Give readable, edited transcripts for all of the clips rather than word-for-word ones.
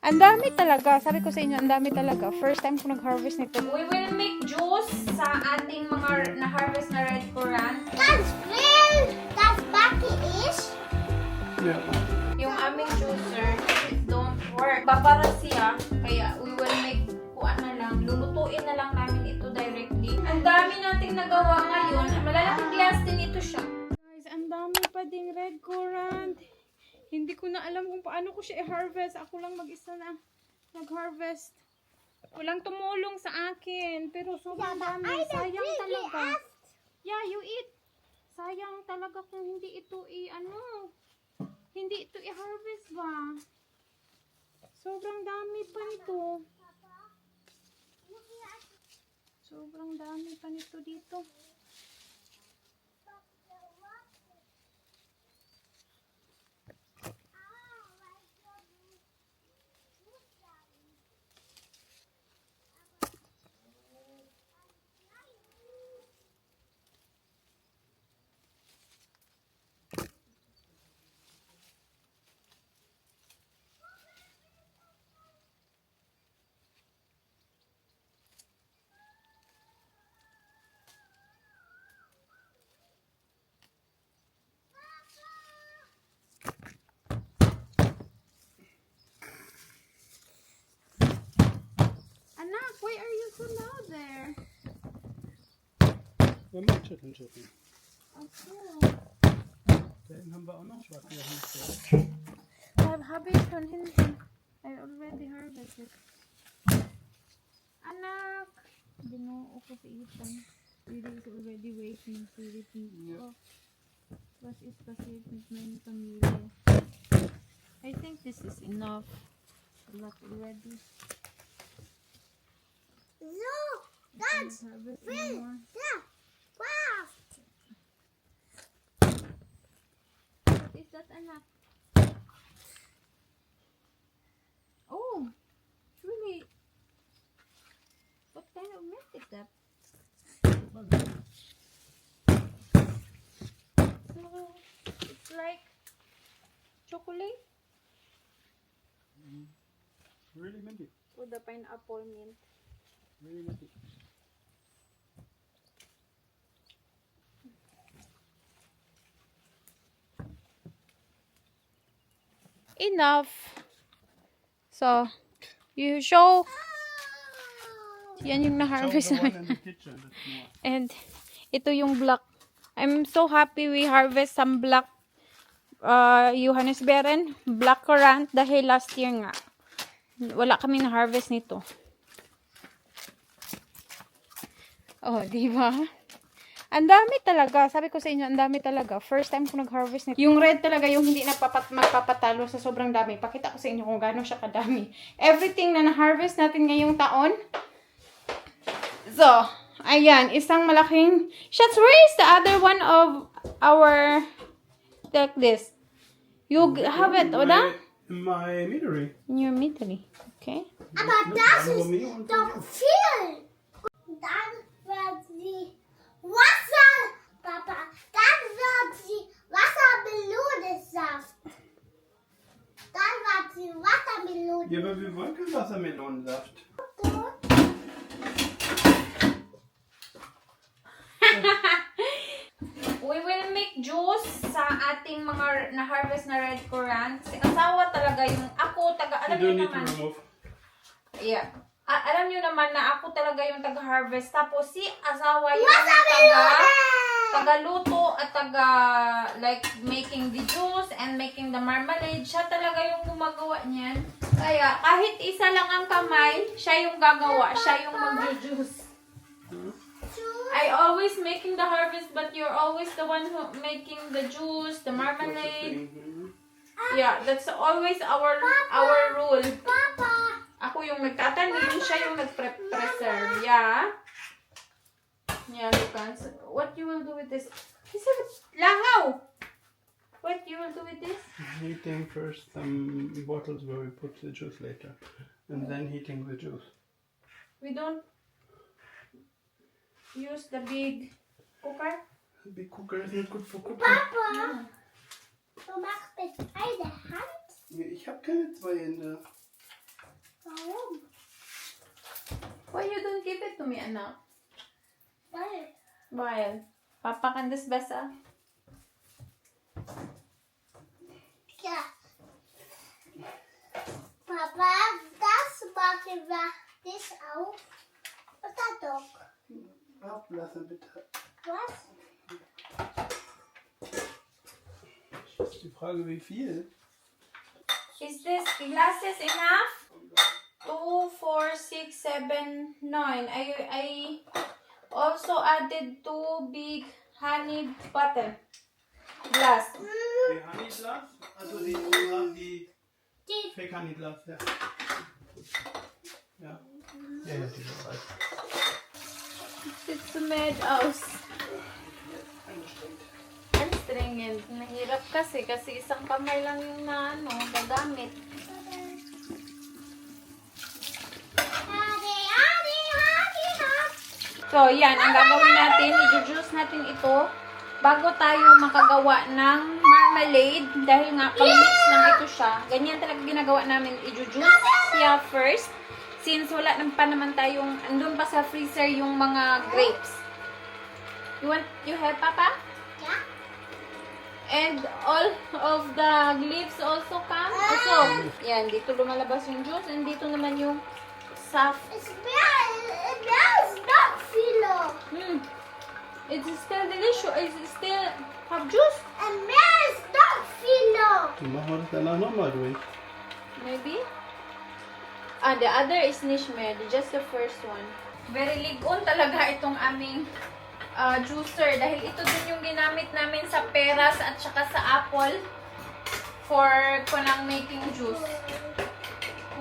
Ang dami talaga. Sabi ko sa inyo, ang dami talaga. First time ko nag-harvest nito. We will make juice sa ating mga na-harvest na red currant. That's real. That's Bucky-ish. Yeah. Yung aming juicer, it don't work. Babara siya, kaya we will make kuan na lang. Lulutuin na lang namin ito directly. Ang dami nating nagawa ngayon. Malalaking glass din ito siya. Guys, ang dami pa ding red currant. Hindi ko na alam kung paano ko siya i-harvest. Ako lang mag-isa na nag-harvest. Walang tumulong sa akin. Pero sobrang dami. Sayang talaga. Yeah, you eat. Sayang talaga kung hindi ito hindi ito i-harvest ba. Sobrang dami pa nito. Sobrang dami pa nito dito. Anak, why are you so loud there? Wir haben Chicken. Okay. Den haben wir auch noch schwarz. Habe ich von hinten. I already harvested. Anak! Binuo ko sa Ethan. Really is already waiting to repeat. Ja. Oh, was ist passiert mit meiner Familie? I think this is enough. A lot already. So, that's Harvest real. more. Yeah. Wow. What is that, anak? Oh, it's really. What kind of milk is that? So it's like chocolate Really minty. with the pineapple mint. Really minty. Enough. So, you show. Yan yung na-harvest Show the one namin. in the kitchen. That's more. And ito yung black. I'm so happy we harvest some black Johannisbeeren, black currant dahil last year nga wala kami na-harvest nito. Oh, di ba? Ang dami talaga. Sabi ko sa inyo, ang dami talaga. First time ko nag-harvest nito. Yung red talaga, yung hindi magpapatalo sa sobrang dami. Pakita ko sa inyo kung gaano siya kadami. Everything na na-harvest natin ngayong taon. So, ayan, isang malaking... Shots, where is the other one of our... Like this. You have it, oder? In my meadery. In your meadery. Okay. Aber das Nur ist mir und doch dir. viel. Dann wird sie Wasser, Papa. Dann wird sie Wassermelonensaft. Dann wird sie Wassermelone. Ja, aber wir wollen keinen Wassermelonensaft. We will make juice sa ating mga na-harvest na red currant. Kasi asawa talaga yung ako, alam You niyo don't need to naman. remove. Yeah. Alam niyo naman na ako talaga yung taga-harvest. Tapos si asawa yung Wassermelone. taga-luto at like making the juice and making the marmalade. Siya talaga yung gumagawa niyan. Kaya kahit isa lang ang kamay, siya yung gagawa. Siya yung mag-juice. I always making the harvest, but you're always the one who making the juice, the marmalade. Yeah, that's always our rule. Papa. Ako yung nagtatanim, siya yung nag-preserve. Yeah. Yeah, Lucas. What you will do with this? He said, langaw! What you will do with this? Heating first some bottles where we put the juice later. And then heating the juice. We don't use the big cooker. The big cooker is not good for cooking. Papa. Du machst mit einer Hand. Nee, ich habe keine zwei Hände. give it to me, anak. Bye. While. Papa kan das besser? Ja. Papa, das machen wir das auch. Oder doch? Ablassen bitte. Was? Ist die Frage, wie viel? Is this glasses enough? 2, 4, 6, 7, 9. I also added 2 big honey butter glass. Die Honeyglas? Also die Fake Honeyglas, ja. Ja. Ja, ja, die sind reich. Sieht so mad aus. Angestrengt. Anstrengend. Mahirap kasi isang kamay lang yung gagamit. Hadi, hadi, hadi, hadi. So, yan. Ang gagawin natin, i-juice natin ito bago tayo makagawa ng marmalade. Dahil nga, pang-mix lang ito siya. Ganyan talaga ginagawa namin. I-juice siya first. Since wala pa naman tayong, andun pa sa freezer yung mga grapes. You have, Papa? Yeah. And all of the leaves also come. Also, yan, dito lumalabas yung juice. And dito naman yung soft. It smells not filo. It's still delicious. It's still have juice. It smells not filo. Dann machen wir das danach nochmal durch. Maybe. The other is nicht mehr. Just the first one. Very ligon talaga itong aming juicer. Dahil ito din yung ginamit namin sa peras at saka sa apple for making juice.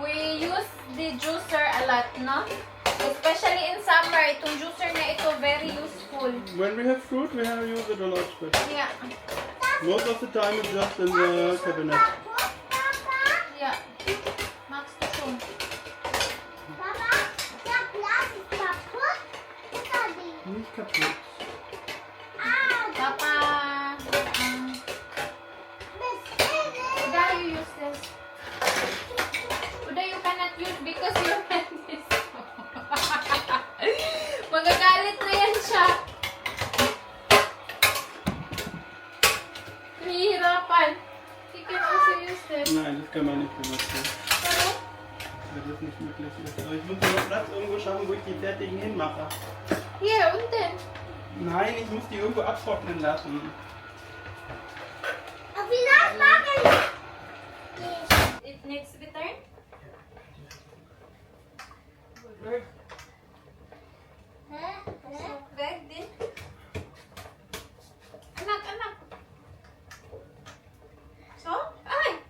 We use the juicer a lot, no? Especially in summer, itong juicer na ito very useful. When we have fruit, we have use it a lot. But Yeah. most of the time it's just in the cabinet. Papa, Yeah. Max to show. Papa, das Glas ist kaputt. Oder wie? Nicht kaputt. Papa, Das ist Uda, you use this. Uda, you cannot use because your hand is magagalit na yan siya. Nahihirapan. You can also use this. Nein, das kann man nicht benutzen. Warum? Weil das nicht möglich ist. Aber ich muss noch Platz irgendwo schaffen, wo ich die fertigen hinmache. Here, unten. Nein, ich muss die irgendwo abtrocknen lassen. Wie das machen? It needs to be turned. So, bag din. Anak. So? Ay!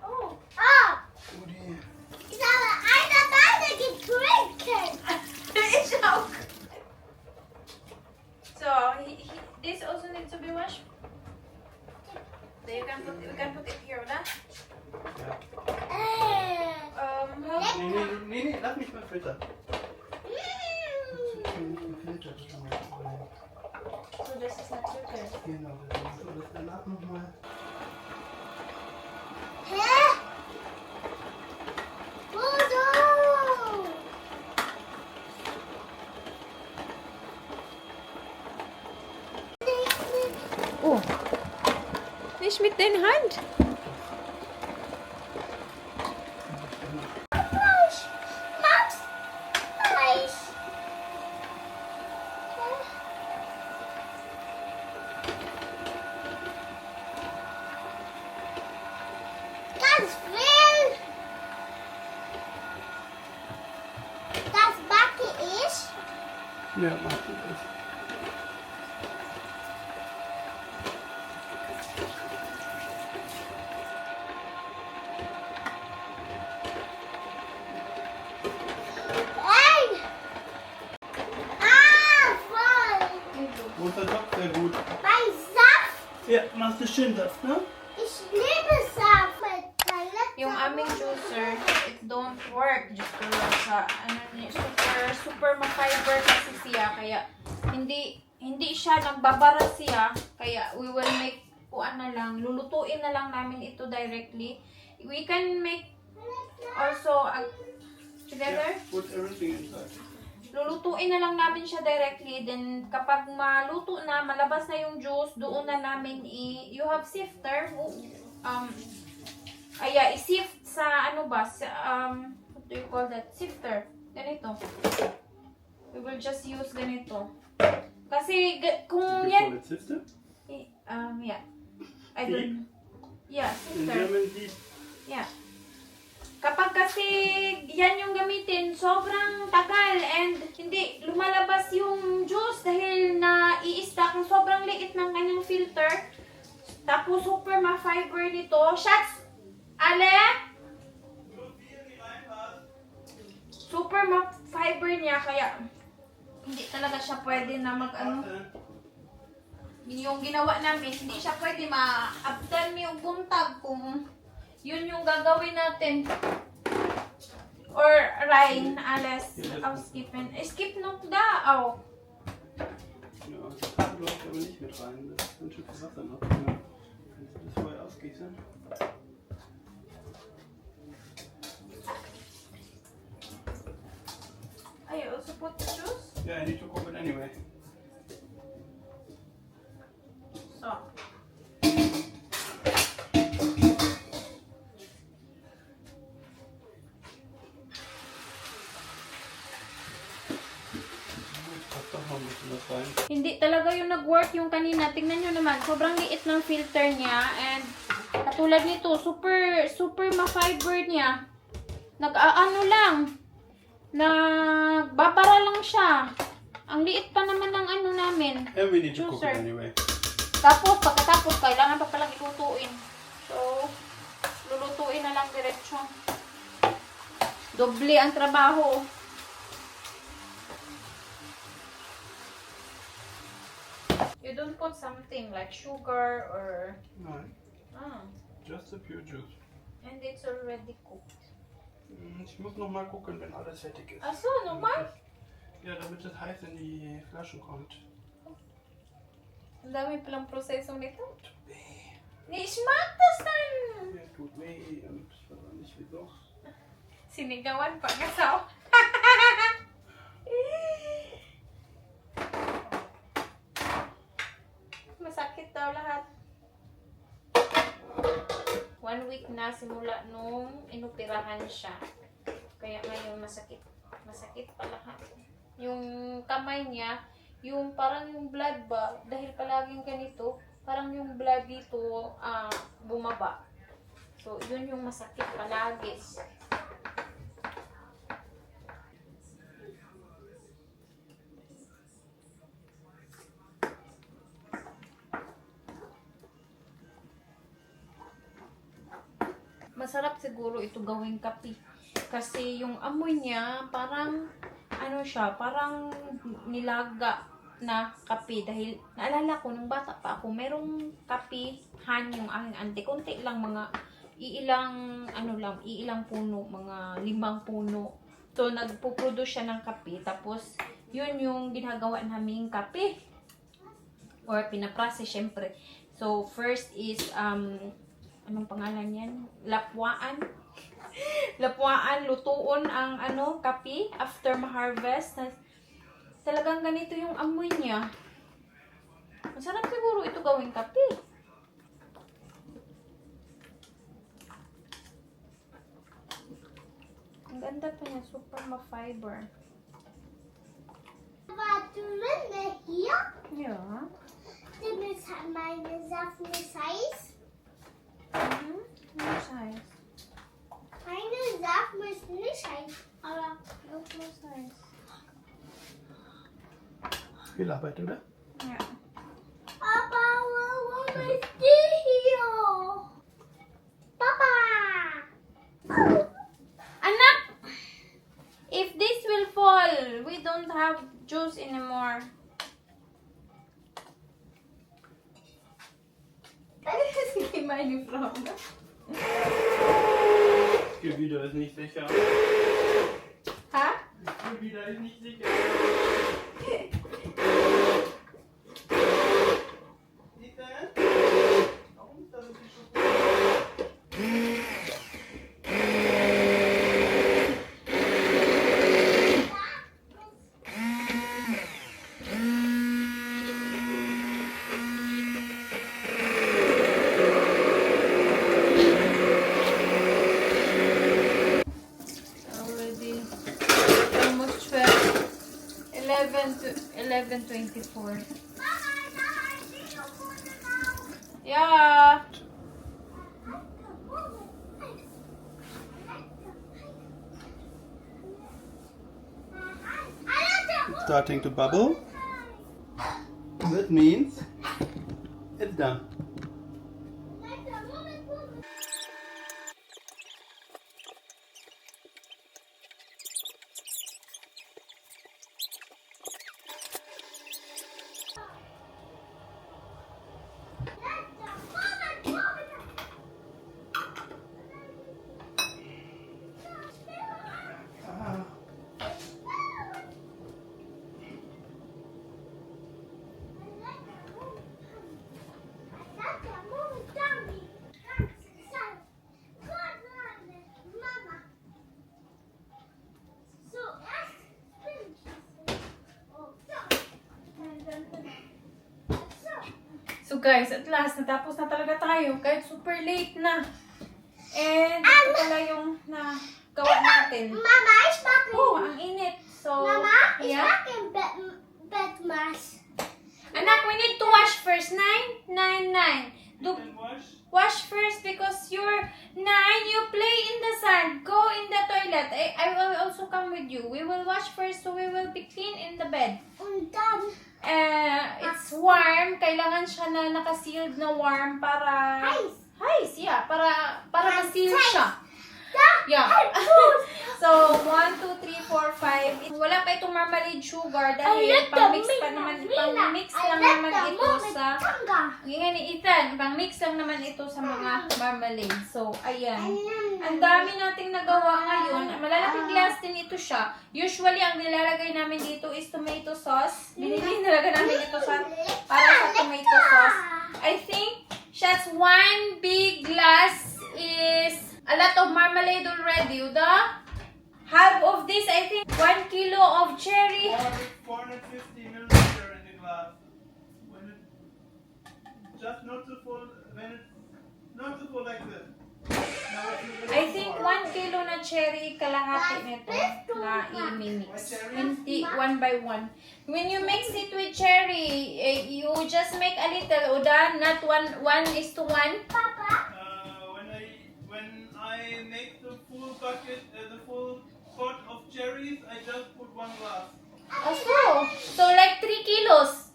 Oh. Oh, Oh, die. ich habe eine Seite getrunken. Ich auch. So, this also needs to be washed. So we can put it here, oder? Ja. Nee, lass mich mal filtern. Gefiltert. So this is not filtered. Genau, das machst du das danach nochmal. Hä? Wozu? Oh. Nicht mit den Hand. Fleisch. Max, Fleisch. Ganz viel. Das backe ich. Ja, mach du das. Ein. Voll. Und der Topf sehr gut. Bei Saft. Ja, machst du schön das, ne? Ich liebe Saft. Mit Yung aming juicer, it don't work. Just sa, super ma-fiber kasi siya. Kaya, hindi siya, nagbabara siya. Kaya, we will make, lulutuin na lang namin ito directly. We can make also together. Put everything inside. Lulutuin na lang namin siya directly. Then, kapag maluto na, malabas na yung juice, doon na namin you have sifter. I-sift sa, ano ba, sa, what do you call that? Sifter. Ganito. We will just use ganito. Kasi, kung You yan, call it sister? yeah. I don't, yeah, In sifter. German, sieve. Yeah. Kapag kasi yan yung gamitin, sobrang tagal and hindi lumalabas yung juice dahil na i-stack ng sobrang liit ng kanyang filter. Tapos super ma-fiber nito. Shots! Ale? Super ma-fiber niya kaya hindi talaga siya pwede na mag-ano. Yung ginawa namin, hindi siya pwede ma-abdan yung buntag kung yun yung gagawin natin. Or Ryan, alles aufskippen. Skip noch da auch. Ja, das Kabel läuft aber nicht mit rein. Das ist ein Stück Wasser noch. Ja. Kannst du das vorher ausgießen? I also put the juice. Yeah, I need to cook it anyway. So. Pack doch noch ein bisschen was rein. Hindi talaga yung nag-work yung kanina. Tingnan nyo naman, sobrang liit ng filter niya. And katulad nito, super ma-fiber niya. Nag-aano lang. Nagbabara lang siya. Ang liit pa naman ng ano namin. And we need to cook Juicer. it anyway. Tapos, pagkatapos, kailangan pa palang ilutuin. So, lulutuin na lang diretsyo. Doble ang trabaho. You don't put something like sugar or... Nein, just the pure juice. And it's already cooked. Ich muss noch mal gucken, wenn alles fertig ist. Achso, nochmal? Ja, damit es heiß in die Flaschen kommt. Ang dami palang proseso nito. Tut weh. Nee, ich mag das dann. Ja, tut weh und ich weiß auch nicht wieso. Sinigawan pa ngasaw. Masakit daw lahat. 1 week na simula nung inoperahan siya. Kaya ngayon masakit. Masakit pa lahat. Yung kamay niya, yung parang yung blood ba, dahil palaging ganito, parang yung blood dito bumaba. So, yun yung masakit palagi. Masarap siguro ito gawing kape. Kasi yung amoy niya, parang, ano siya, parang nilaga na kape. Dahil, naalala ko, nung bata pa ako, merong kapihan yung aking auntie. Kunti lang, mga iilang puno, mga 5 puno. So, nagpo-produce siya ng kape. Tapos, yun yung ginagawa naming kape. Or pinaprocess, syempre. So, first is, anong pangalan yan? Lapwaan. Lapwaan, lutuon ang kape after ma-harvest. Talagang ganito yung amoy niya. Masarap siguro ito gawing kape. Ang ganda pa niya, super ma-fiber. Warte, hier. Yeah. Meine Sachen ist heiß. What size? Meine Sachen ist nicht heiß. Aber What size? Viel Arbeit, oder? Yeah. Papa, warum ist die hier? Papa! Anak! If this will fall, we don't have juice anymore. Sige, meine Frau. Das Gewider ist nicht sicher. Ha? Das Gewider ist nicht sicher. Siehst du? Warum ist das so viel Schokolade? 1 11:24. Yeah. Starting to bubble. That means it's done. So guys, at last, natapos na talaga tayo. Kahit super late na. And ito pala yung nagawa natin. Mama, is back Oh, ang init. So, Mama, is yeah. back in bed mask. Anak, we need to wash first. 9. Do wash first because you're 9. You play in the sun. Go in the toilet. I will also come with you. We will wash first so we will be clean in the bed. I'm done. It's warm. Kailangan siya na naka-sealed na warm para... Ice, yeah. Para ma-seal siya. Yeah. So, 1, 2, 3, 4, 5. Wala pa itong marmalade sugar dahil pang-mix pa naman. Pang-mix lang naman ito sa... Ngayon ni Ethan, pang-mix lang naman ito sa mga marmalade. So, ayan. Ang dami nating nagawa ngayon. Malalaking glass din ito siya. Usually, ang nilalagay namin dito is tomato sauce. Binili talaga namin ito para sa tomato sauce. I think that's 1 big glass is a lot of marmalade already. The half of this, I think, 1 kilo of cherry. 450 milliliter in the glass. When it just not too full, when it's not too full like this. Now it's a little I think more. 1 kilo na cherry, kalahati nito na i-mix. Hindi, 1 by 1. When you mix it with cherry, you just make a little, Uda, not 1:1. When I make the full bucket, the full pot of cherries, I just put 1 glass. So like 3 kilos.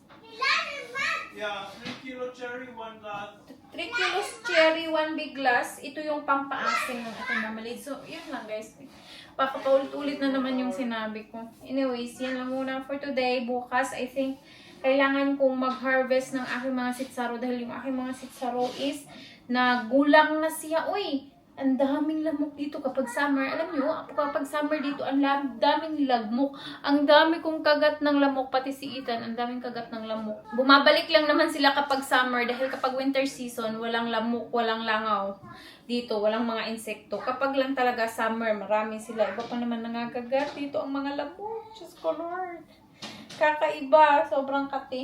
Yeah, 3 kilo cherry, 1 glass. 3 kilos cherry, 1 big glass. Ito yung pampaasim ng ating marmalade. So, yun lang guys. Papapaulit-ulit na naman yung sinabi ko. Anyways, yan lang muna for today. Bukas, I think, kailangan kong mag-harvest ng aking mga sitsaro dahil yung aking mga sitsaro is nagulang na siya. Uy, ang daming lamok dito kapag summer. Alam nyo, kapag summer dito, ang daming lamok. Ang dami kong kagat ng lamok, pati si Ethan, ang daming kagat ng lamok. Bumabalik lang naman sila kapag summer dahil kapag winter season, walang lamok, walang langaw. Dito, walang mga insekto. Kapag lang talaga summer, marami sila. Iba pa naman nangagagat dito ang mga lamok. Diyos ko Lord. Kakaiba, sobrang kati.